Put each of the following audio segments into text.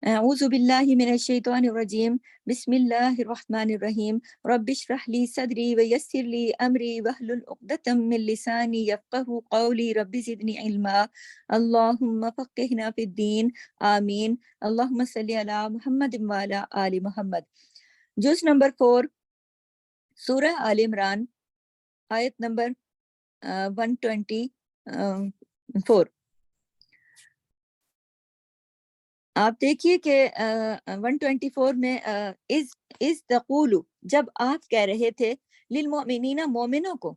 اعوذ باللہ من الشیطان الرجیم بسم اللہ الرحمن الرحیم رب اشرح لی صدری ویسر لی امری واحلل عقدۃ من لسانی یفقہوا قولی رب زدنی علما اللہم فقہنا فی الدین آمین اللہم صلی علی محمد وعلی آل محمد۔ جز نمبر 4 سورہ آل عمران آیت نمبر 124۔ آپ دیکھیے کہ 124 میں از تقول، جب آپ کہہ رہے تھے للمؤمنین، مومنوں کو،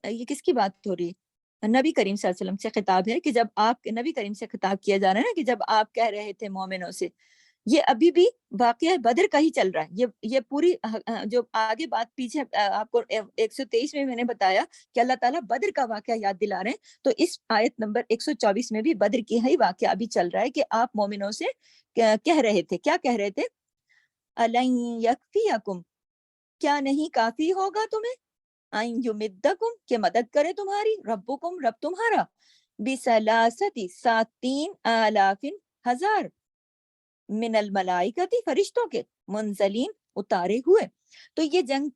یہ کس کی بات ہو رہی ہے؟ نبی کریم صلی اللہ علیہ وسلم سے خطاب ہے کہ جب آپ نبی کریم سے خطاب کیا جا رہا ہے نا، کہ جب آپ کہہ رہے تھے مومنوں سے، یہ ابھی بھی واقعہ بدر کا ہی چل رہا ہے۔ یہ پوری جو آگے بات پیچھے آپ کو 123 میں نے بتایا کہ اللہ تعالیٰ بدر کا واقعہ یاد دلا رہے ہیں، تو اس آیت نمبر 124 میں بھی بدر کی ہی واقعہ ابھی چل رہا ہے کہ آپ مومنوں سے کہہ رہے تھے، کیا کہہ رہے تھے؟ أَلَنْ يَكْفِيَكُمْ، کیا نہیں کافی ہوگا تمہیں؟ أَن يُمِدَّكُمْ، کہ مدد کرے تمہاری، ربکم، رب تمہارا، بِثَلَاثَةِ، 3,000 ہزار، من الملائکتی، فرشتوں کے، منزلین، اتارے ہوئے۔ تو یہ جنگ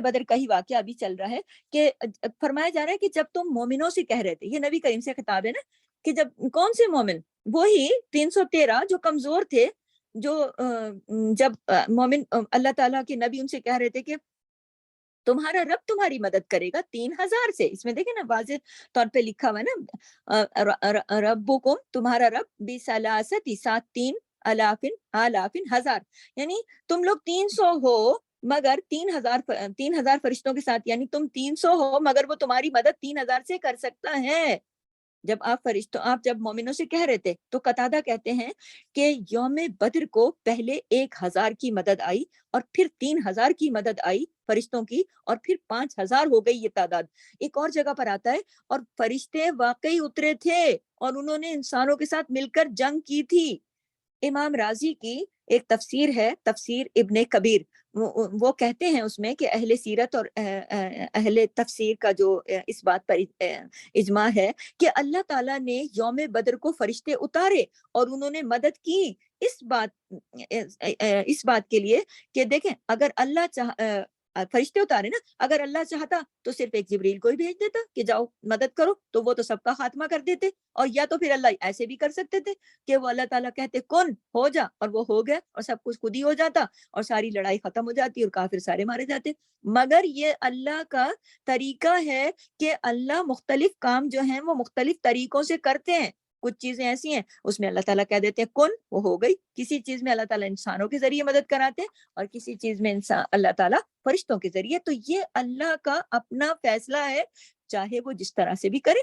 بدر کا ہی واقعہ ابھی چل رہا ہے کہ فرمایا جا رہا ہے کہ جب تم مومنوں سے کہہ رہے تھے، یہ نبی کریم سے خطاب ہے نا، کہ جب کون سے مومن؟ وہی 313 جو کمزور تھے، جو جب مومن اللہ تعالیٰ کے نبی ان سے کہہ رہے تھے کہ تمہارا رب تمہاری مدد کرے گا 3,000 سے، اس میں دیکھیں نا واضح طور پہ لکھا ہوا ہے نا، ربکم، تمہارا رب، بِثَلَاثَةِ، 3,000 ہزار، یعنی تم لوگ 300 ہو مگر 3,000 فرشتوں کے ساتھ، یعنی تم 300 ہو مگر وہ تمہاری مدد 3,000 سے کر سکتا ہے۔ جب آپ جب مومنوں سے کہہ رہے تھے تو قتادہ کہتے ہیں کہ یوم بدر کو پہلے 1,000 کی مدد آئی، اور پھر 3,000 کی مدد آئی فرشتوں کی، اور پھر 5,000 ہو گئی یہ تعداد۔ ایک اور جگہ پر آتا ہے اور فرشتے واقعی اترے تھے اور انہوں نے انسانوں کے ساتھ مل کر جنگ کی تھی۔ امام رازی کی ایک تفسیر ہے، تفسیر ابن کبیر، وہ کہتے ہیں اس میں کہ اہل سیرت اور اہل تفسیر کا جو اس بات پر اجماع ہے کہ اللہ تعالیٰ نے یوم بدر کو فرشتے اتارے اور انہوں نے مدد کی اس بات کے لیے کہ دیکھیں، اگر اللہ فرشتے اتارے نا، اگر اللہ چاہتا تو صرف ایک جبریل کو ہی بھیج دیتا کہ جاؤ مدد کرو، تو وہ تو سب کا خاتمہ کر دیتے، اور یا تو پھر اللہ ایسے بھی کر سکتے تھے کہ وہ اللہ تعالیٰ کہتے کن ہو جا، اور وہ ہو گیا اور سب کچھ خود ہی ہو جاتا اور ساری لڑائی ختم ہو جاتی اور کافر سارے مارے جاتے۔ مگر یہ اللہ کا طریقہ ہے کہ اللہ مختلف کام جو ہیں وہ مختلف طریقوں سے کرتے ہیں۔ کچھ چیزیں ایسی ہیں اس میں اللہ تعالیٰ کہہ دیتے ہیں کن، وہ ہو گئی۔ کسی چیز میں اللہ تعالیٰ انسانوں کے ذریعے مدد کراتے ہیں، اور کسی چیز میں اللہ تعالیٰ فرشتوں کے ذریعے۔ تو یہ اللہ کا اپنا فیصلہ ہے، چاہے وہ جس طرح سے بھی کرے۔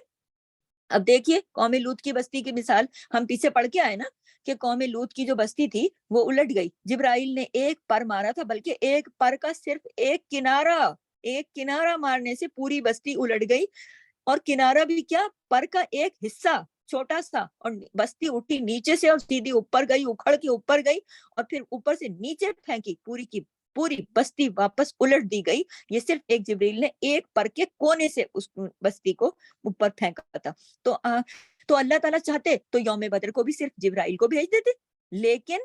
اب دیکھیے قوم لوط کی بستی کی مثال ہم پیچھے پڑھ کے آئے نا، کہ قوم لوط کی جو بستی تھی وہ الٹ گئی۔ جبرائیل نے ایک پر مارا تھا، بلکہ ایک پر کا صرف ایک کنارہ مارنے سے پوری بستی الٹ گئی، اور کنارہ بھی کیا، پر کا ایک حصہ چھوٹا سا، اور بستی اٹھی نیچے سے اور سیدھی اوپر گئی، اکھڑ کے اوپر گئی، اور پھر اوپر سے نیچے پھینکی، پوری کی پوری بستی واپس الٹ دی گئی۔ یہ صرف ایک جبریل نے ایک پر کے کونے سے اس بستی کو اوپر پھینکا تھا۔ تو اللہ تعالیٰ چاہتے تو یوم بدر کو بھی صرف جبرائیل کو بھیج دیتے، لیکن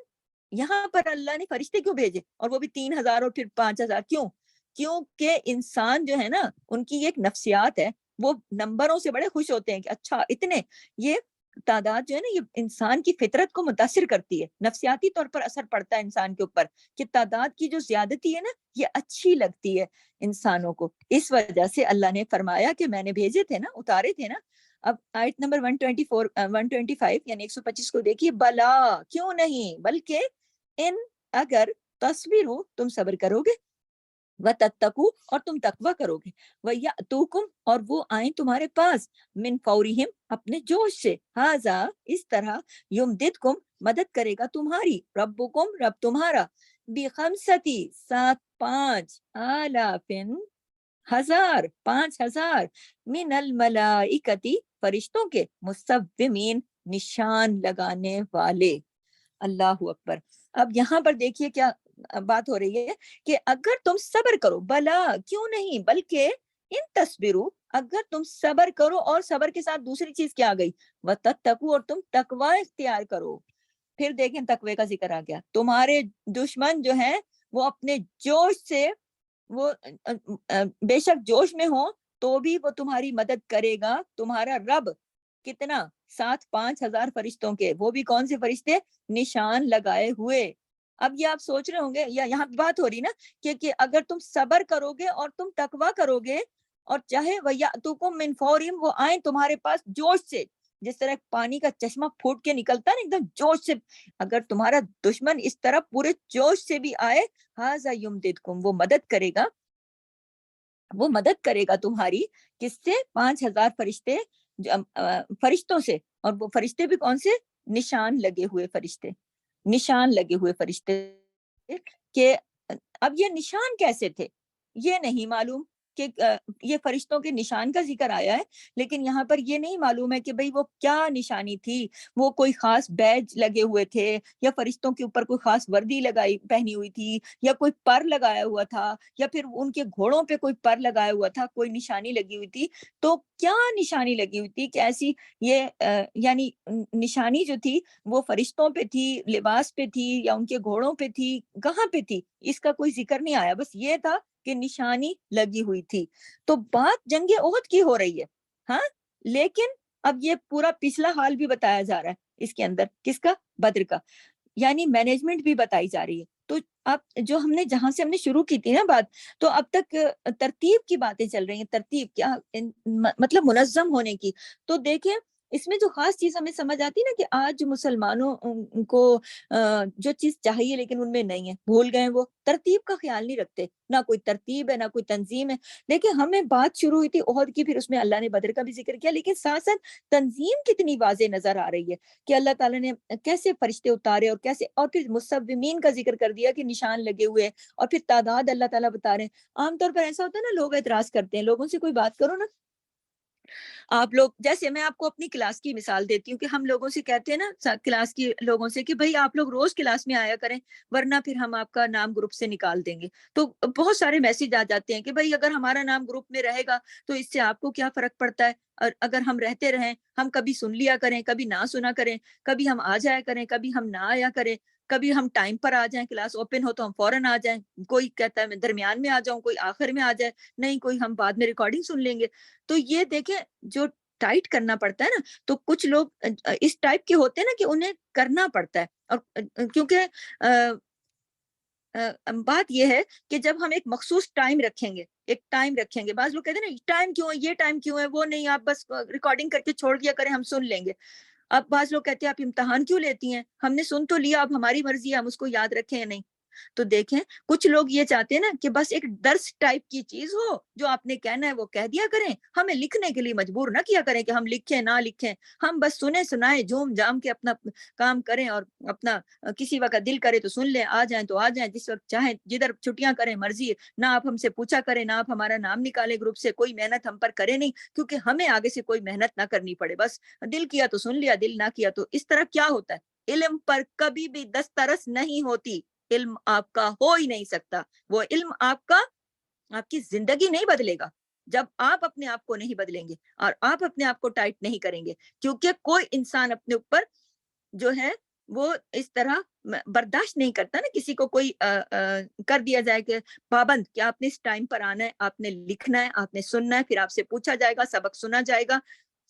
یہاں پر اللہ نے فرشتے کیوں بھیجے، اور وہ بھی 3,000 اور پھر 5,000؟ کیونکہ انسان جو ہے نا، ان کی ایک نفسیات ہے، وہ نمبروں سے بڑے خوش ہوتے ہیں کہ اچھا اتنے، یہ تعداد جو ہے نا، یہ انسان کی فطرت کو متاثر کرتی ہے، نفسیاتی طور پر اثر پڑتا ہے انسان کے اوپر، کہ تعداد کی جو زیادتی ہے نا، یہ اچھی لگتی ہے انسانوں کو۔ اس وجہ سے اللہ نے فرمایا کہ میں نے بھیجے تھے نا، اتارے تھے نا۔ اب آیت نمبر 125 یعنی 125 کو دیکھیے، بلا، کیوں نہیں، بلکہ ان، اگر، تصویرو، تم صبر کرو گے، وَتَتَّقُوا، اور تم تقوی کرو گے، وَيَأْتُوكُمْ، اور وہ آئیں تمہارے پاس، من فورہم، اپنے جوش سے، ہاذا، اس طرح، یمددکم، مدد کرے گا تمہاری، ربکم، رب تمہارا، بخمستی، 5,000 ہزار، 5,000، من الملائکتی، فرشتوں کے، مصومین، نشان لگانے والے۔ اللہ اکبر۔ اب یہاں پر دیکھیے کیا بات ہو رہی ہے کہ اگر تم صبر کرو، بلا، کیوں نہیں، بلکہ ان تصبرو، اگر تم صبر کرو، اور صبر کے ساتھ دوسری چیز کیا آ گئی، وتتقوا، اور تم تقوی اختیار کرو۔ پھر دیکھیں تقوی کا ذکر آ گیا. تمہارے دشمن جو ہیں وہ اپنے جوش سے وہ بے شک جوش میں ہوں تو بھی وہ تمہاری مدد کرے گا. تمہارا رب کتنا 7,5,000 فرشتوں کے, وہ بھی کون سے فرشتے؟ نشان لگائے ہوئے. اب یہ آپ سوچ رہے ہوں گے, یا یہاں بات ہو رہی نا کہ اگر تم صبر کرو گے اور تم تقوی کرو گے اور چاہے وَيَأْتُكُم مِّن فَوْرِهِمْ, وہ آئیں تمہارے پاس جوش سے, جس طرح پانی کا چشمہ پھوٹ کے نکلتا ہے نا ایک دم جوش سے, اگر تمہارا دشمن اس طرح پورے جوش سے بھی آئے, هَذَا يُمْدِدْكُم, وہ مدد کرے گا, وہ مدد کرے گا تمہاری. کس سے؟ 5,000 فرشتے, فرشتوں سے. اور وہ فرشتے بھی کون سے؟ نشان لگے ہوئے فرشتے, نشان لگے ہوئے فرشتے. کہ اب یہ نشان کیسے تھے یہ نہیں معلوم, کہ یہ فرشتوں کے نشان کا ذکر آیا ہے, لیکن یہاں پر یہ نہیں معلوم ہے کہ بھئی وہ کیا نشانی تھی. وہ کوئی خاص بیج لگے ہوئے تھے, یا فرشتوں کے اوپر کوئی خاص وردی پہنی ہوئی تھی, یا کوئی پر لگایا ہوا تھا, یا پھر ان کے گھوڑوں پہ کوئی پر لگایا ہوا تھا, کوئی نشانی لگی ہوئی تھی. تو کیا نشانی لگی ہوئی تھی کہ ایسی یہ یعنی نشانی جو تھی وہ فرشتوں پہ تھی, لباس پہ تھی, یا ان کے گھوڑوں پہ تھی, کہاں پہ تھی؟ اس کا کوئی ذکر نہیں آیا, بس یہ تھا کہ نشانی لگی ہوئی تھی. تو بات جنگ احد کی ہو رہی ہے, ہاں, لیکن اب یہ پورا پچھلا حال بھی بتایا جا رہا ہے اس کے اندر. کس کا؟ بدر کا. یعنی مینجمنٹ بھی بتائی جا رہی ہے. تو اب جو ہم نے جہاں سے ہم نے شروع کی تھی نا بات, تو اب تک ترتیب کی باتیں چل رہی ہیں. ترتیب کیا مطلب منظم ہونے کی. تو دیکھیں اس میں جو خاص چیز ہمیں سمجھ آتی ہے نا کہ آج مسلمانوں کو جو چیز چاہیے لیکن ان میں نہیں ہے, بھول گئے, وہ ترتیب کا خیال نہیں رکھتے, نہ کوئی ترتیب ہے نہ کوئی تنظیم ہے. دیکھیں ہمیں بات شروع ہوئی تھی احد کی, پھر اس میں اللہ نے بدر کا بھی ذکر کیا, لیکن ساتھ ساتھ تنظیم کتنی واضح نظر آ رہی ہے کہ اللہ تعالیٰ نے کیسے فرشتے اتارے اور کیسے, اور پھر مصومین کا ذکر کر دیا کہ نشان لگے ہوئے, اور پھر تعداد اللہ تعالیٰ بتا رہے ہیں. عام طور پر ایسا ہوتا ہے نا, لوگ اعتراض کرتے ہیں, لوگوں سے کوئی بات کرو نا, آپ لوگ جیسے میں آپ کو اپنی کلاس کی مثال دیتی ہوں کہ ہم لوگوں سے کہتے ہیں نا کلاس کی لوگوں سے کہ بھئی آپ لوگ روز کلاس میں آیا کریں ورنہ پھر ہم آپ کا نام گروپ سے نکال دیں گے. تو بہت سارے میسج آ جاتے ہیں کہ بھئی اگر ہمارا نام گروپ میں رہے گا تو اس سے آپ کو کیا فرق پڑتا ہے, اور اگر ہم رہتے رہیں, ہم کبھی سن لیا کریں کبھی نہ سنا کریں, کبھی ہم آ جایا کریں کبھی ہم نہ آیا کریں, کبھی ہم ٹائم پر آ جائیں, کلاس اوپن ہو تو ہم فوراً آ جائیں, کوئی کہتا ہے میں درمیان میں آ جاؤں, کوئی آخر میں آ جائے, نہیں کوئی ہم بعد میں ریکارڈنگ سن لیں گے. تو یہ دیکھیں جو ٹائٹ کرنا پڑتا ہے نا, تو کچھ لوگ اس ٹائپ کے ہوتے ہیں نا کہ انہیں کرنا پڑتا ہے. اور کیونکہ بات یہ ہے کہ جب ہم ایک مخصوص ٹائم رکھیں گے, ایک ٹائم رکھیں گے, بعض لوگ کہتے ہیں نا ٹائم کیوں ہے, یہ ٹائم کیوں ہے, وہ نہیں, آپ بس ریکارڈنگ کر کے چھوڑ دیا کریں ہم سن لیں گے. اب بعض لوگ کہتے ہیں آپ امتحان کیوں لیتی ہیں, ہم نے سن تو لیا, اب ہماری مرضی ہے ہم اس کو یاد رکھیں یا نہیں. تو دیکھیں کچھ لوگ یہ چاہتے ہیں نا کہ بس ایک درس ٹائپ کی چیز ہو, جو آپ نے کہنا ہے وہ کہہ دیا کریں, ہمیں لکھنے کے لیے مجبور نہ کیا کریں کہ ہم لکھیں نہ لکھیں, ہم بس سنیں سنائیں جھوم جام کے اپنا کام کریں, اور اپنا کسی وقت دل کرے تو سن لیں, آ جائیں تو آ جائیں, جس وقت چاہیں جدھر چھٹیاں کریں مرضی, نہ آپ ہم سے پوچھا کریں, نہ آپ ہمارا نام نکالیں گروپ سے, کوئی محنت ہم پر کرے نہیں, کیونکہ ہمیں آگے سے کوئی محنت نہ کرنی پڑے, بس دل کیا تو سن لیا, دل نہ کیا تو. اس طرح کیا ہوتا ہے, علم پر کبھی بھی دسترس نہیں ہوتی, علم آپ کا ہو ہی نہیں سکتا. وہ علم آپ کی زندگی نہیں بدلے گا جب آپ اپنے آپ کو نہیں بدلیں گے اور آپ اپنے آپ کو ٹائٹ نہیں کریں گے, کیونکہ کوئی انسان اپنے اوپر جو ہے وہ اس طرح برداشت نہیں کرتا نا, کسی کو کوئی کر دیا جائے کہ پابند کہ آپ نے اس ٹائم پر آنا ہے, آپ نے لکھنا ہے, آپ نے سننا ہے, پھر آپ سے پوچھا جائے گا, سبق سنا جائے گا.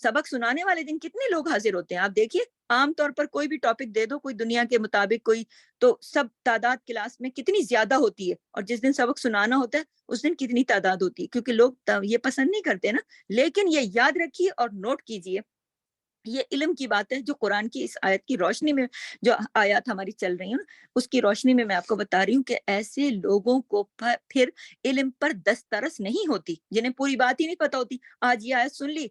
سبق سنانے والے دن کتنے لوگ حاضر ہوتے ہیں, آپ دیکھیے عام طور پر کوئی بھی ٹاپک دے دو, کوئی دنیا کے مطابق کوئی, تو سب تعداد کلاس میں کتنی زیادہ ہوتی ہے, اور جس دن سبق سنانا ہوتا ہے اس دن کتنی تعداد ہوتی ہے, کیونکہ لوگ یہ پسند نہیں کرتے نا. لیکن یہ یاد رکھیے اور نوٹ کیجئے, یہ علم کی بات ہے جو قرآن کی اس آیت کی روشنی میں, جو آیات ہماری چل رہی ہیں اس کی روشنی میں آپ کو بتا رہی ہوں کہ ایسے لوگوں کو پھر علم پر دسترس نہیں ہوتی, جنہیں پوری بات ہی نہیں پتا ہوتی. آج یہ آیت سن لی,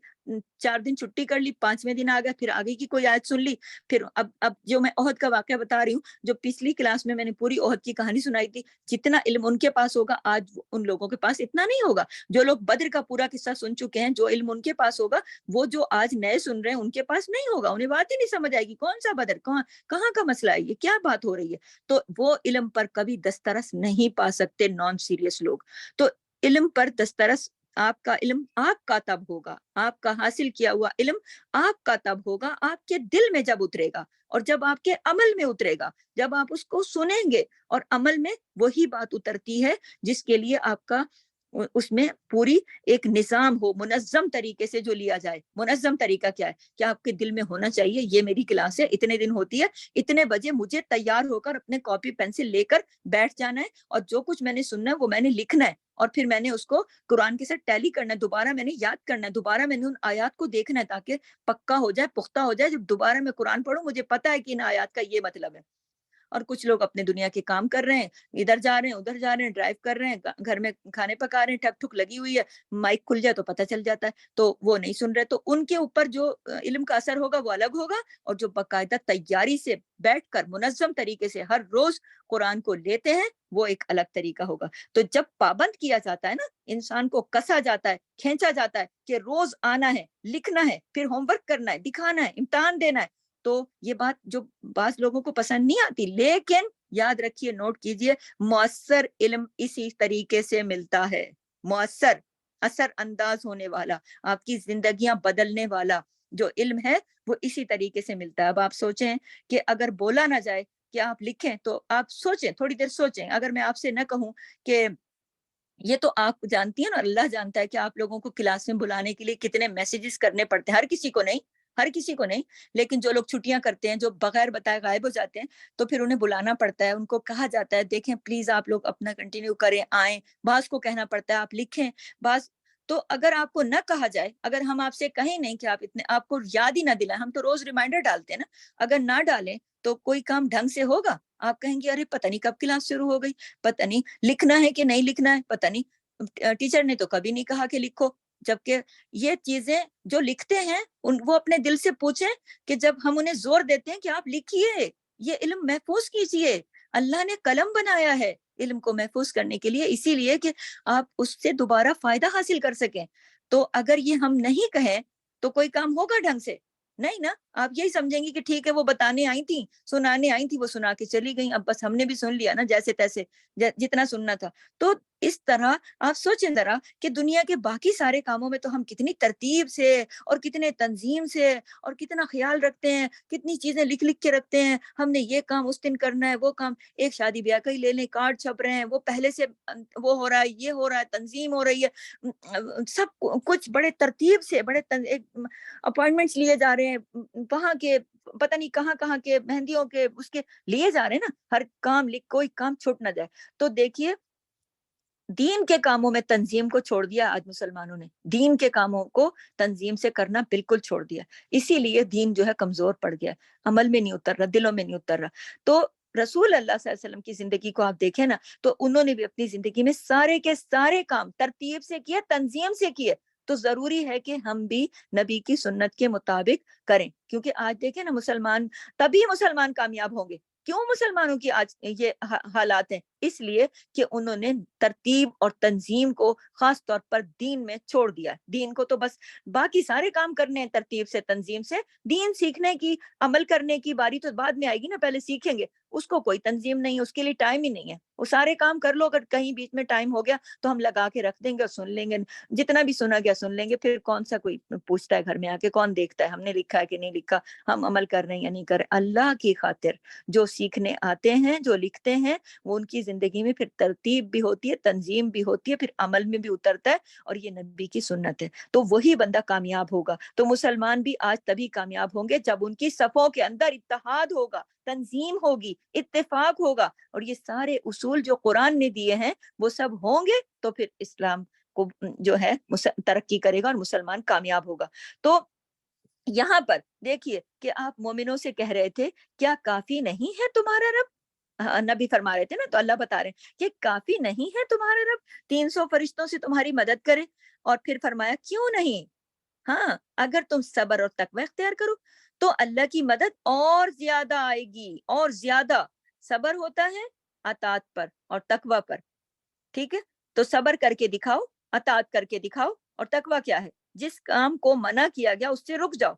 4 دن چھٹی کر لی, 5ویں دن آ گیا, پھر آگے کی کوئی آیت سن لی, پھر اب جو میں احد کا واقعہ بتا رہی ہوں, جو پچھلی کلاس میں نے پوری احد کی کہانی سنائی تھی, جتنا علم ان کے پاس ہوگا آج ان لوگوں کے پاس اتنا نہیں ہوگا. جو لوگ بدر کا پورا قصہ سن چکے ہیں, جو علم ان کے پاس ہوگا وہ جو آج نئے سن رہے ہیں ان کے پاس نہیں ہوگا, انہیں بات ہی نہیں سمجھ آئے گی, کون سا بدر, کہاں کا مسئلہ ہے, یہ کیا بات ہو رہی ہے. تو وہ علم پر کبھی دسترس نہیں پا سکتے نان سیریس لوگ. تو علم پر دسترس آپ کا علم آپ کا تب ہوگا، آپ کا حاصل کیا ہوا علم آپ کا تب ہوگا آپ کے دل میں جب اترے گا، اور جب آپ کے عمل میں اترے گا، جب آپ اس کو سنیں گے اور عمل میں وہی بات اترتی ہے جس کے لیے آپ کا اس میں پوری ایک نظام ہو، منظم طریقے سے جو لیا جائے۔ منظم طریقہ کیا ہے؟ کہ آپ کے دل میں ہونا چاہیے یہ میری کلاس ہے، اتنے دن ہوتی ہے، اتنے بجے مجھے تیار ہو کر اپنے کاپی پینسل لے کر بیٹھ جانا ہے، اور جو کچھ میں نے سننا ہے وہ میں نے لکھنا ہے، اور پھر میں نے اس کو قرآن کے ساتھ ٹیلی کرنا ہے، دوبارہ میں نے یاد کرنا ہے، دوبارہ میں نے ان آیات کو دیکھنا ہے تاکہ پکا ہو جائے، پختہ ہو جائے، جب دوبارہ میں قرآن پڑھوں مجھے پتا ہے کہ ان آیات کا یہ مطلب ہے۔ اور کچھ لوگ اپنے دنیا کے کام کر رہے ہیں، ادھر جا رہے ہیں ادھر جا رہے ہیں، ڈرائیو کر رہے ہیں، گھر میں کھانے پکا رہے ہیں، ٹھک ٹھک لگی ہوئی ہے، مائک کھل جائے تو پتہ چل جاتا ہے، تو وہ نہیں سن رہے، تو ان کے اوپر جو علم کا اثر ہوگا وہ الگ ہوگا، اور جو باقاعدہ تیاری سے بیٹھ کر منظم طریقے سے ہر روز قرآن کو لیتے ہیں وہ ایک الگ طریقہ ہوگا۔ تو جب پابند کیا جاتا ہے نا، انسان کو کسا جاتا ہے، کھینچا جاتا ہے کہ روز آنا ہے، لکھنا ہے، پھر ہوم ورک کرنا ہے، دکھانا ہے، امتحان دینا ہے، تو یہ بات جو بعض لوگوں کو پسند نہیں آتی، لیکن یاد رکھیے، نوٹ کیجئے، مؤثر علم اسی طریقے سے ملتا ہے۔ مؤثر، اثر انداز ہونے والا، آپ کی زندگیاں بدلنے والا جو علم ہے وہ اسی طریقے سے ملتا ہے۔ اب آپ سوچیں کہ اگر بولا نہ جائے کہ آپ لکھیں، تو آپ سوچیں، تھوڑی دیر سوچیں، اگر میں آپ سے نہ کہوں کہ یہ تو آپ جانتی ہیں نا، اللہ جانتا ہے کہ آپ لوگوں کو کلاس میں بلانے کے لیے کتنے میسیجز کرنے پڑتے ہیں، ہر کسی کو نہیں، ہر کسی کو نہیں، لیکن جو لوگ چھٹیاں کرتے ہیں، جو بغیر بتائے غائب ہو جاتے ہیں، تو پھر انہیں بلانا پڑتا ہے، ان کو کہا جاتا ہے دیکھیں پلیز آپ لوگ اپنا کنٹینیو کریں، آئیں، بعض کو کہنا پڑتا ہے آپ لکھیں، بعض، تو اگر آپ کو نہ کہا جائے، اگر ہم آپ سے کہیں نہیں کہ آپ اتنے، آپ کو یاد ہی نہ دلائیں، ہم تو روز ریمائنڈر ڈالتے ہیں نا، اگر نہ ڈالیں تو کوئی کام ڈھنگ سے ہوگا؟ آپ کہیں گے ارے پتہ نہیں کب کلاس شروع ہو گئی، پتہ نہیں لکھنا ہے کہ نہیں لکھنا ہے، پتہ نہیں، ٹیچر نے تو کبھی نہیں کہا کہ لکھو۔ جبکہ یہ چیزیں جو لکھتے ہیں وہ اپنے دل سے پوچھیں کہ جب ہم انہیں زور دیتے ہیں کہ آپ لکھیے، یہ علم محفوظ کیجیے، اللہ نے قلم بنایا ہے علم کو محفوظ کرنے کے لیے، اسی لیے کہ آپ اس سے دوبارہ فائدہ حاصل کر سکیں، تو اگر یہ ہم نہیں کہیں تو کوئی کام ہوگا ڈھنگ سے؟ نہیں نا، آپ یہی سمجھیں گی کہ ٹھیک ہے وہ بتانے آئی تھی، سنانے آئی تھی، وہ سنا کے چلی گئی، اب بس ہم نے بھی سن لیا نا جیسے تیسے، جتنا سننا تھا۔ تو اس طرح آپ سوچیں ذرا کہ دنیا کے باقی سارے کاموں میں تو ہم کتنی ترتیب سے اور کتنے تنظیم سے اور کتنا خیال رکھتے ہیں، کتنی چیزیں لکھ لکھ کے رکھتے ہیں، ہم نے یہ کام اس دن کرنا ہے، وہ کام، ایک شادی بیاہ کا ہی لے لیں، کارڈ چھپ رہے ہیں، وہ پہلے سے وہ ہو رہا ہے، یہ ہو رہا ہے، تنظیم ہو رہی ہے، سب کچھ بڑے ترتیب سے، بڑے اپوائنٹمنٹس لیے جا رہے ہیں، وہاں کے پتہ نہیں کہاں کہاں کے مہندیوں کے اس کے لیے جا رہے ہیں نا، ہر کام لکھ، کوئی کام چھوٹ نہ جائے۔ تو دیکھیے، دین کے کاموں میں تنظیم کو چھوڑ دیا آج مسلمانوں نے، دین کے کاموں کو تنظیم سے کرنا بالکل چھوڑ دیا، اسی لیے دین جو ہے کمزور پڑ گیا، عمل میں نہیں اتر رہا، دلوں میں نہیں اتر رہا۔ تو رسول اللہ صلی اللہ علیہ وسلم کی زندگی کو آپ دیکھیں نا، تو انہوں نے بھی اپنی زندگی میں سارے کے سارے کام ترتیب سے کیے، تنظیم سے کیے، تو ضروری ہے کہ ہم بھی نبی کی سنت کے مطابق کریں، کیونکہ آج دیکھیں نا مسلمان، تبھی مسلمان کامیاب ہوں گے، کیوں مسلمانوں کی آج یہ حالات ہیں؟ اس لیے کہ انہوں نے ترتیب اور تنظیم کو خاص طور پر دین میں چھوڑ دیا، دین کو تو بس باقی سارے کام کرنے ہیں ترتیب سے تنظیم سے، دین سیکھنے کی، عمل کرنے کی باری تو بعد میں آئے گی نا، پہلے سیکھیں گے، اس کو کوئی تنظیم نہیں، اس کے لیے ٹائم ہی نہیں ہے، وہ سارے کام کر لو، اگر کہیں بیچ میں ٹائم ہو گیا تو ہم لگا کے رکھ دیں گے اور سن لیں گے، جتنا بھی سنا گیا سن لیں گے، پھر کون سا کوئی پوچھتا ہے گھر میں آ کے، کون دیکھتا ہے ہم نے لکھا ہے کہ نہیں لکھا، ہم عمل کر رہے ہیں یا نہیں کر رہے۔ اللہ کی خاطر جو سیکھنے آتے ہیں، جو لکھتے ہیں، وہ ان کی زندگی میں پھر ترتیب بھی ہوتی ہے، تنظیم بھی ہوتی ہے، پھر عمل میں بھی اترتا ہے، اور یہ نبی کی سنت ہے، تو وہی بندہ کامیاب ہوگا۔ تو مسلمان بھی آج تبھی کامیاب ہوں گے جب ان کی صفوں کے اندر اتحاد ہوگا، تنظیم ہوگی، اتفاق ہوگا، اور یہ سارے اصول جو قرآن نے دیے ہیں وہ سب ہوں گے، تو پھر اسلام کو جو ہے ترقی کرے گا اور مسلمان کامیاب ہوگا۔ تو یہاں پر دیکھیے کہ آپ مومنوں سے کہہ رہے تھے کیا کافی نہیں ہے تمہارا رب؟ نبی فرما رہے تھے نا، تو اللہ بتا رہے ہیں کہ کافی نہیں ہے تمہارا رب 300 فرشتوں سے تمہاری مدد کرے؟ اور پھر فرمایا کیوں نہیں، ہاں اگر تم صبر اور تقوی اختیار کرو تو اللہ کی مدد اور زیادہ آئے گی، اور زیادہ۔ صبر ہوتا ہے اطاعت پر اور تقوی پر، ٹھیک ہے؟ تو صبر کر کے دکھاؤ، اطاعت کر کے دکھاؤ، اور تقوی کیا ہے؟ جس کام کو منع کیا گیا اس سے رک جاؤ،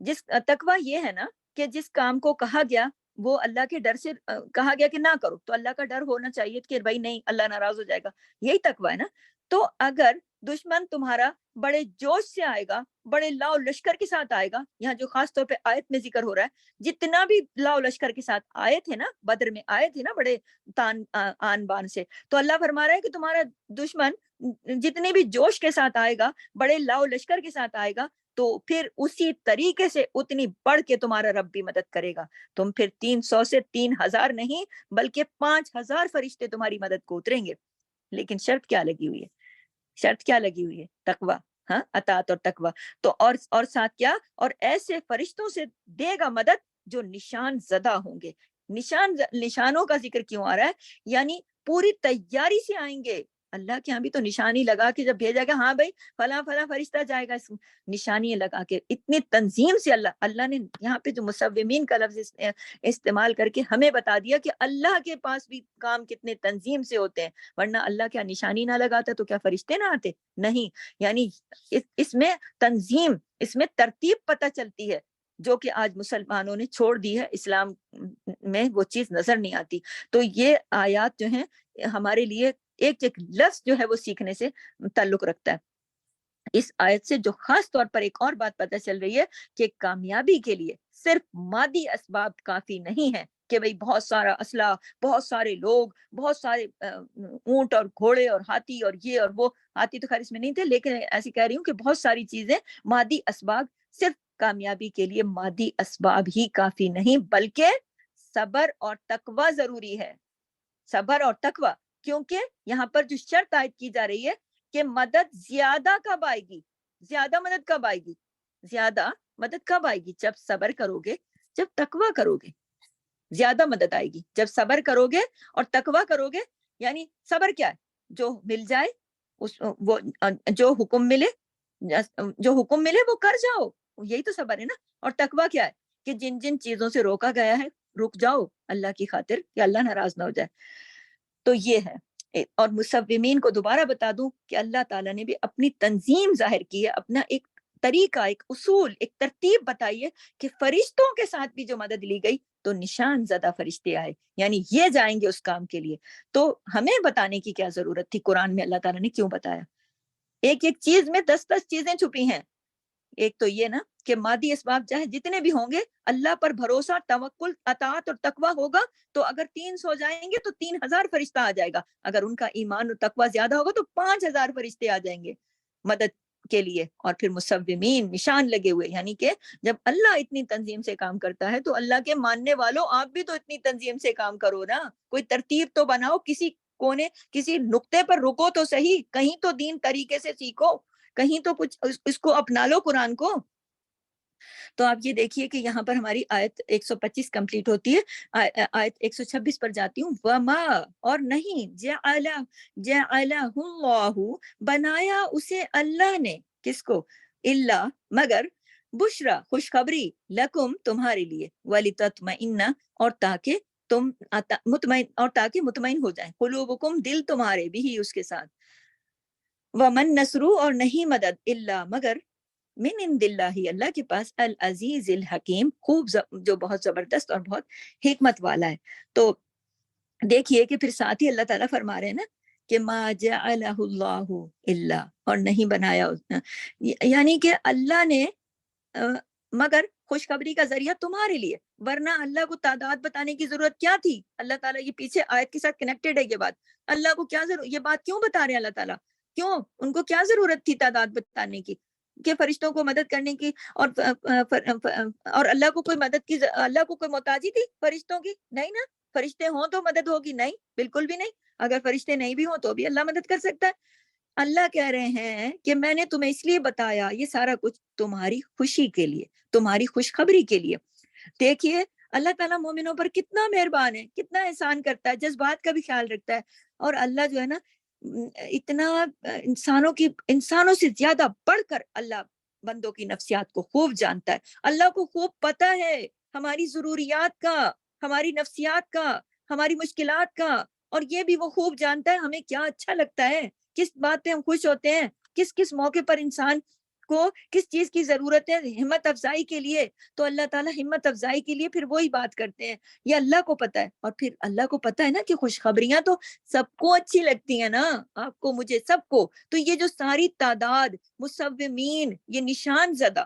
جس تقوی یہ ہے نا کہ جس کام کو کہا گیا وہ اللہ کے ڈر سے کہا گیا کہ نہ کرو، تو اللہ کا ڈر ہونا چاہیے کہ بھائی نہیں اللہ ناراض ہو جائے گا، یہی تقوی ہے نا۔ تو اگر دشمن تمہارا بڑے جوش سے آئے گا، بڑے لاؤ لشکر کے ساتھ آئے گا. یہاں جو خاص طور پہ آیت میں ذکر ہو رہا ہے، جتنا بھی لاؤ لشکر کے ساتھ آئے تھے نا، بدر میں آئے تھے نا بڑے آن بان سے، تو اللہ فرما رہا ہے کہ تمہارا دشمن جتنے بھی جوش کے ساتھ آئے گا، بڑے لاؤ لشکر کے ساتھ آئے گا، تو پھر اسی طریقے سے اتنی بڑھ کے تمہارا رب بھی مدد کرے گا. تم پھر 300 سے 3000 نہیں بلکہ 5000 فرشتے تمہاری مدد کو اتریں گے. لیکن شرط کیا لگی ہوئی ہے؟ شرط کیا لگی ہوئی ہے؟ تقوی. ہاں، اطاعت اور تقوی. تو اور ساتھ کیا؟ اور ایسے فرشتوں سے دے گا مدد جو نشان زدہ ہوں گے. نشانوں کا ذکر کیوں آ رہا ہے؟ یعنی پوری تیاری سے آئیں گے. اللہ کے ہاں بھی تو نشانی لگا کے جب بھیجا گیا، ہاں بھائی فلاں فلاں فرشتہ جائے گا، نشانی لگا کے اتنی تنظیم سے اللہ نے یہاں پہ جو مصومین کا لفظ استعمال کر کے ہمیں بتا دیا کہ اللہ کے پاس بھی کام کتنے تنظیم سے ہوتے ہیں. ورنہ اللہ کیا نشانی نہ لگاتا تو کیا فرشتے نہ آتے؟ نہیں. یعنی اس میں تنظیم، اس میں ترتیب پتہ چلتی ہے، جو کہ آج مسلمانوں نے چھوڑ دی ہے. اسلام میں وہ چیز نظر نہیں آتی. تو یہ آیات جو ہیں ہمارے لیے ایک ایک لفظ جو ہے وہ سیکھنے سے تعلق رکھتا ہے. اس آیت سے جو خاص طور پر ایک اور بات پتہ چل رہی ہے کہ کامیابی کے لیے صرف مادی اسباب کافی نہیں ہے، کہ بھئی بہت سارا اسلحہ، بہت سارے لوگ، بہت سارے اونٹ اور گھوڑے اور ہاتھی اور یہ اور وہ. ہاتھی تو خیر اس میں نہیں تھے، لیکن ایسی کہہ رہی ہوں کہ بہت ساری چیزیں، مادی اسباب. صرف کامیابی کے لیے مادی اسباب ہی کافی نہیں، بلکہ صبر اور تقوی ضروری ہے. صبر اور تقوی. کیونکہ یہاں پر جو شرط عائد کی جا رہی ہے کہ مدد زیادہ کب آئے گی؟ زیادہ مدد کب آئے گی؟ زیادہ مدد کب آئے گی؟ جب صبر کرو گے، جب تقوی کرو گے. زیادہ مدد آئے گی جب صبر کرو گے اور تقوی کرو گے. یعنی صبر کیا ہے؟ جو مل جائے، وہ جو حکم ملے وہ کر جاؤ، یہی تو صبر ہے نا. اور تقوی کیا ہے؟ کہ جن جن چیزوں سے روکا گیا ہے رک جاؤ اللہ کی خاطر، کہ اللہ ناراض نہ ہو جائے. تو یہ ہے. اور مصومین کو دوبارہ بتا دوں کہ اللہ تعالیٰ نے بھی اپنی تنظیم ظاہر کی ہے، اپنا ایک طریقہ، ایک اصول، ایک ترتیب بتائی ہے کہ فرشتوں کے ساتھ بھی جو مدد لی گئی تو نشان زدہ فرشتے آئے، یعنی یہ جائیں گے اس کام کے لیے. تو ہمیں بتانے کی کیا ضرورت تھی؟ قرآن میں اللہ تعالیٰ نے کیوں بتایا؟ ایک ایک چیز میں 10 چیزیں چھپی ہیں. ایک تو یہ نا کہ مادی اسباب چاہے جتنے بھی ہوں گے، اللہ پر بھروسہ، توکل، اطاعت اور تقوی ہوگا تو اگر 300 جائیں گے تو 3000 فرشتہ آ جائے گا. اگر ان کا ایمان اور تقوی زیادہ ہوگا تو 5000 فرشتے آ جائیں گے مدد کے لیے. اور پھر مصومین، نشان لگے ہوئے. یعنی کہ جب اللہ اتنی تنظیم سے کام کرتا ہے تو اللہ کے ماننے والوں آپ بھی تو اتنی تنظیم سے کام کرو نا. کوئی ترتیب تو بناؤ، کسی کونے، کسی نقطے پر رکو تو صحیح، کہیں تو دین طریقے سے سیکھو، کہیں تو کچھ اس کو اپنا لو قرآن کو. تو آپ یہ دیکھیے کہ یہاں پر ہماری آیت 125 کمپلیٹ ہوتی ہے. آیت 126 پر جاتی ہوں. وما، اور نہیں، جعلہ اللہ، بنایا اسے اللہ نے. کس کو؟ اللہ، مگر، بشرا، خوشخبری، لکم، تمہارے لیے، ولتطمئن، اور تاکہ تم مطمئن ہو جائیں، قلوبکم، دل تمہارے، بھی اس کے ساتھ. ومن نصرو، اور نہیں مدد، اللہ، مگر، من عند اللہ، اللہ کے پاس، العزیز الحکیم، خوب جو بہت زبردست اور بہت حکمت والا ہے. تو دیکھیے کہ پھر ساتھ ہی اللہ تعالیٰ فرما رہے ہیں نا کہ ما جعلہ اللہ الا، اور نہیں بنایا یعنی کہ اللہ نے مگر خوشخبری کا ذریعہ تمہارے لیے. ورنہ اللہ کو تعداد بتانے کی ضرورت کیا تھی؟ اللہ تعالیٰ یہ پیچھے آیت کے ساتھ کنیکٹڈ ہے یہ بات. اللہ کو کیا ضرورت، یہ بات کیوں بتا رہے ہیں اللہ تعالیٰ؟ کیوں ان کو کیا ضرورت تھی تعداد بتانے کی؟ کہ فرشتوں کو مدد کرنے کی، اور اللہ کو کوئی مدد کی، اللہ کو کوئی محتاجی تھی فرشتوں کی؟ نہیں نا. فرشتے ہوں تو مدد ہوگی؟ نہیں، بالکل بھی نہیں. اگر فرشتے نہیں بھی ہوں تو بھی اللہ مدد کر سکتا ہے. اللہ کہہ رہے ہیں کہ میں نے تمہیں اس لیے بتایا یہ سارا کچھ تمہاری خوشی کے لیے، تمہاری خوشخبری کے لیے. دیکھیے اللہ تعالیٰ مومنوں پر کتنا مہربان ہے، کتنا احسان کرتا ہے، جذبات کا بھی خیال رکھتا ہے. اور اللہ جو ہے نا اتنا انسانوں سے زیادہ بڑھ کر اللہ بندوں کی نفسیات کو خوب جانتا ہے. اللہ کو خوب پتہ ہے ہماری ضروریات کا، ہماری نفسیات کا، ہماری مشکلات کا. اور یہ بھی وہ خوب جانتا ہے ہمیں کیا اچھا لگتا ہے، کس بات پہ ہم خوش ہوتے ہیں، کس کس موقع پر انسان کو کس چیز کی ضرورت ہے ہمت افزائی کے لیے، تو اللہ تعالیٰ ہمت افزائی کے لیے پھر وہی بات کرتے ہیں، یہ اللہ کو پتا ہے۔ اور پھر اللہ کو پتا ہے نا کہ خوشخبریاں تو سب کو اچھی لگتی ہیں نا، آپ کو مجھے سب کو، تو یہ جو ساری تعداد مصومین، یہ نشان زدہ،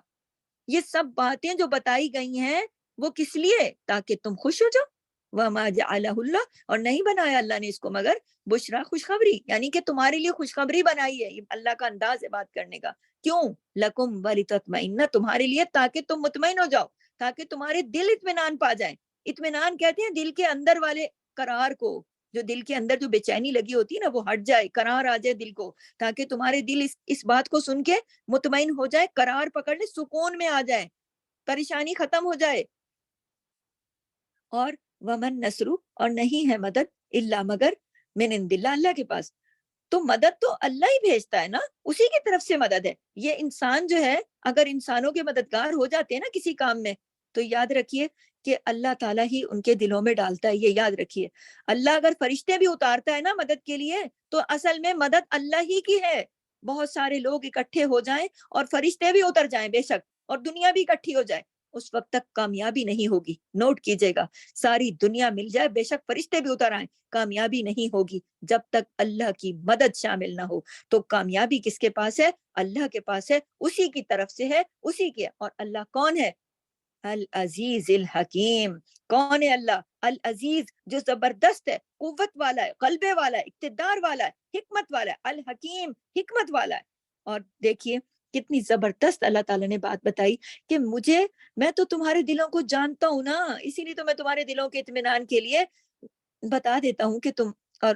یہ سب باتیں جو بتائی گئی ہیں وہ کس لیے؟ تاکہ تم خوش ہو جاؤ۔ وَمَا جَعَلَهُ اللَّهُ، اور نہیں بنایا اللہ نے اس کو مگر بشرا، خوشخبری، یعنی کہ تمہارے لیے خوشخبری بنائی ہے، یہ اللہ کا انداز ہے بات کرنے کا۔ کیوں؟ لَكُمْ وَلِتَطْمَئِنَّ، تمہارے لیے تاکہ تم مطمئن ہو جاؤ، تاکہ تمہارے دل اطمینان پا جائیں۔ اطمینان کہتے ہیں دل کے اندر والے قرار کو، جو دل کے اندر جو بے چینی لگی ہوتی ہے نا وہ ہٹ جائے، قرار آ جائے دل کو، تاکہ تمہارے دل اس بات کو سن کے مطمئن ہو جائے، قرار پکڑ لے، سکون میں آ جائے، پریشانی ختم ہو جائے۔ اور ومن نصرو، اور نہیں ہے مدد الا مگر من عند اللہ، اللہ کے پاس۔ تو مدد تو اللہ ہی بھیجتا ہے نا، اسی کی طرف سے مدد ہے۔ یہ انسان جو ہے اگر انسانوں کے مددگار ہو جاتے ہیں نا کسی کام میں، تو یاد رکھیے کہ اللہ تعالیٰ ہی ان کے دلوں میں ڈالتا ہے، یہ یاد رکھیے۔ اللہ اگر فرشتے بھی اتارتا ہے نا مدد کے لیے، تو اصل میں مدد اللہ ہی کی ہے۔ بہت سارے لوگ اکٹھے ہو جائیں اور فرشتے بھی اتر جائیں بے شک، اور دنیا بھی اکٹھی ہو جائے، اس وقت تک کامیابی نہیں ہوگی۔ نوٹ کیجئے گا، ساری دنیا مل جائے، بے شک فرشتے بھی اتر آئیں، کامیابی نہیں ہوگی جب تک اللہ کی مدد شامل نہ ہو۔ تو کامیابی کس کے پاس ہے؟ اللہ کے پاس ہے، اسی کی طرف سے ہے، اسی کی ہے۔ اور اللہ کون ہے؟ العزیز الحکیم۔ کون ہے اللہ؟ العزیز، جو زبردست ہے، قوت والا ہے، غلبے والا ہے، اقتدار والا ہے، حکمت والا ہے، الحکیم، حکمت والا ہے۔ اور دیکھیے کتنی زبردست اللہ تعالیٰ نے بات بتائی کہ میں تو تمہارے دلوں کو جانتا ہوں نا، اسی لیے تو میں تمہارے دلوں کے اطمینان کے لیے بتا دیتا ہوں کہ تم، اور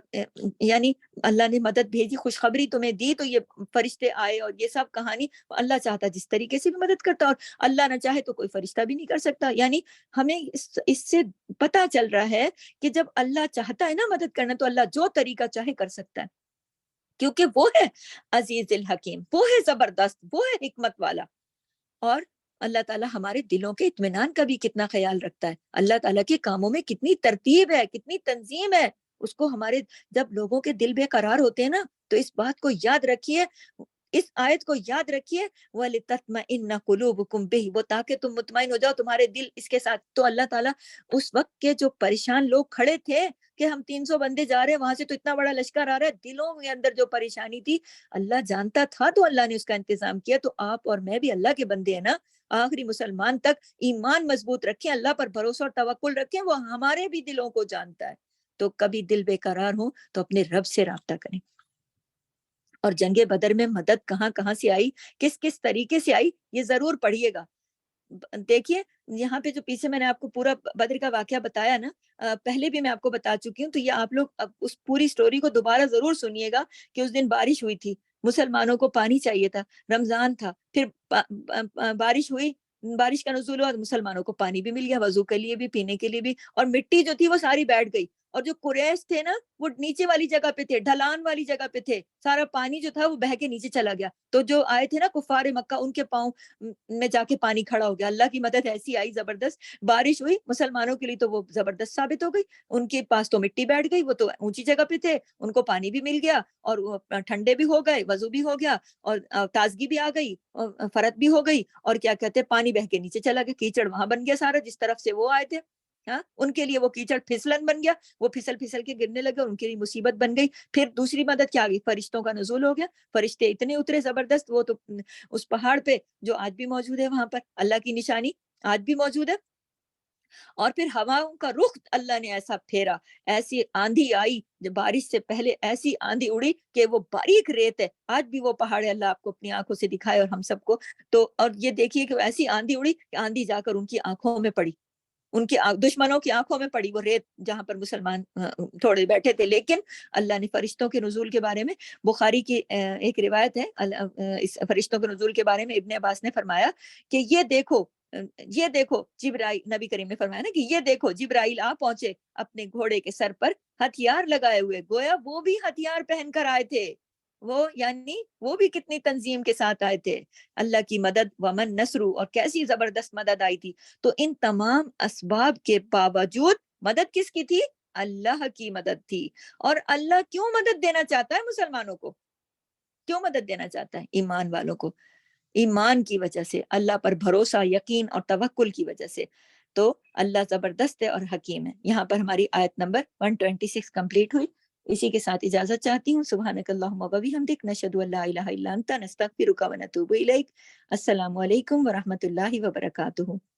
یعنی اللہ نے مدد بھیجی، خوشخبری تمہیں دی، تو یہ فرشتے آئے اور یہ سب کہانی، اللہ چاہتا جس طریقے سے بھی مدد کرتا، اور اللہ نہ چاہے تو کوئی فرشتہ بھی نہیں کر سکتا۔ یعنی ہمیں اس سے پتا چل رہا ہے کہ جب اللہ چاہتا ہے نا مدد کرنا، تو اللہ جو طریقہ چاہے کر سکتا ہے، کیونکہ وہ ہے عزیز الحکیم، وہ ہے زبردست، وہ ہے حکمت والا۔ اور اللہ تعالیٰ ہمارے دلوں کے اطمینان کا بھی کتنا خیال رکھتا ہے، اللہ تعالیٰ کے کاموں میں کتنی ترتیب ہے، کتنی تنظیم ہے، اس کو ہمارے، جب لوگوں کے دل بے قرار ہوتے ہیں نا، تو اس بات کو یاد رکھیے، اس آیت کو یاد رکھیے، وَلِتَطْمَئِنَّ قُلُوبُكُمْ بِهِ، وہ تاکہ تم مطمئن ہو جاؤ، تمہارے دل اس کے ساتھ۔ تو اللہ تعالیٰ اس وقت کے جو پریشان لوگ کھڑے تھے کہ ہم 300 بندے جا رہے ہیں، وہاں سے تو اتنا بڑا لشکر آ رہا ہے، دلوں کے اندر جو پریشانی تھی اللہ جانتا تھا، تو اللہ نے اس کا انتظام کیا۔ تو آپ اور میں بھی اللہ کے بندے ہیں نا، آخری مسلمان تک ایمان مضبوط رکھیں، اللہ پر بھروسہ اور توکل رکھیں، وہ ہمارے بھی دلوں کو جانتا ہے۔ تو کبھی دل بے قرار ہوں تو اپنے رب سے رابطہ کریں۔ اور جنگ بدر میں مدد کہاں کہاں سے آئی، کس کس طریقے سے آئی، یہ ضرور پڑھیے گا۔ دیکھیے یہاں پہ جو پیچھے میں نے آپ کو پورا بدر کا واقعہ بتایا نا، پہلے بھی میں آپ کو بتا چکی ہوں، تو یہ آپ لوگ اب اس پوری سٹوری کو دوبارہ ضرور سنیے گا کہ اس دن بارش ہوئی تھی، مسلمانوں کو پانی چاہیے تھا، رمضان تھا، پھر بارش ہوئی، بارش کا نزول ہوا، مسلمانوں کو پانی بھی مل گیا، وضو کے لیے بھی، پینے کے لیے بھی، اور مٹی جو تھی وہ ساری بیٹھ گئی، اور جو قریش تھے نا وہ نیچے والی جگہ پہ تھے، ڈھلان والی جگہ پہ تھے، سارا پانی جو تھا وہ بہہ کے نیچے چلا گیا، تو جو آئے تھے نا کفار مکہ، ان کے پاؤں میں جا کے پانی کھڑا ہو گیا۔ اللہ کی مدد ایسی آئی زبردست، بارش ہوئی مسلمانوں کے لیے، تو وہ زبردست ثابت ہو گئی، ان کے پاس تو مٹی بیٹھ گئی، وہ تو اونچی جگہ پہ تھے، ان کو پانی بھی مل گیا، اور وہ ٹھنڈے بھی ہو گئے، وضو بھی ہو گیا، اور تازگی بھی آ گئی، اور فرت بھی ہو گئی، اور کیا کہتے ہیں پانی بہہ کے نیچے چلا گیا، کیچڑ وہاں بن گیا سارا جس طرف سے وہ آئے تھے، ہاں ان کے لیے وہ کیچڑ پھسلن بن گیا، وہ پھسل پھسل کے گرنے لگے، ان کے لیے مصیبت بن گئی۔ پھر دوسری مدد کیا آ گئی، فرشتوں کا نزول ہو گیا، فرشتے اتنے اترے زبردست، وہ تو اس پہاڑ پہ جو آج بھی موجود ہے، وہاں پر اللہ کی نشانی آج بھی موجود ہے۔ اور پھر ہواؤں کا رخ اللہ نے ایسا پھیرا، ایسی آندھی آئی، جو بارش سے پہلے ایسی آندھی اڑی کہ وہ باریک ریت ہے، آج بھی وہ پہاڑ ہے، اللہ آپ کو اپنی آنکھوں سے دکھائے اور ہم سب کو۔ تو اور یہ دیکھیے کہ ایسی آندھی اڑی کہ آندھی جا کر ان کی آنکھوں میں پڑی، ان کے دشمنوں کی آنکھوں میں پڑی وہ ریت، جہاں پر مسلمان تھوڑے بیٹھے تھے۔ لیکن اللہ نے فرشتوں کے نزول کے بارے میں، بخاری کی ایک روایت ہے، اس فرشتوں کے نزول کے بارے میں ابن عباس نے فرمایا کہ یہ دیکھو جبرائیل، نبی کریم نے فرمایا نا کہ یہ دیکھو جبرائیل آ پہنچے اپنے گھوڑے کے سر پر ہتھیار لگائے ہوئے، گویا وہ بھی ہتھیار پہن کر آئے تھے، وہ یعنی وہ بھی کتنی تنظیم کے ساتھ آئے تھے۔ اللہ کی مدد، ومن نصرو، اور کیسی زبردست مدد آئی تھی۔ تو ان تمام اسباب کے باوجود مدد کس کی تھی؟ اللہ کی مدد تھی۔ اور اللہ کیوں مدد دینا چاہتا ہے مسلمانوں کو؟ کیوں مدد دینا چاہتا ہے ایمان والوں کو؟ ایمان کی وجہ سے، اللہ پر بھروسہ، یقین اور توکل کی وجہ سے، تو اللہ زبردست ہے اور حکیم ہے۔ یہاں پر ہماری آیت نمبر 126 کمپلیٹ ہوئی۔ اسی کے ساتھ اجازت چاہتی ہوں۔ سبحانک اللہم و بحمدک، نشہد ان لا الہ الا انت، نستغفرک و نتوب الیک۔ السلام علیکم ورحمۃ اللہ وبرکاتہ۔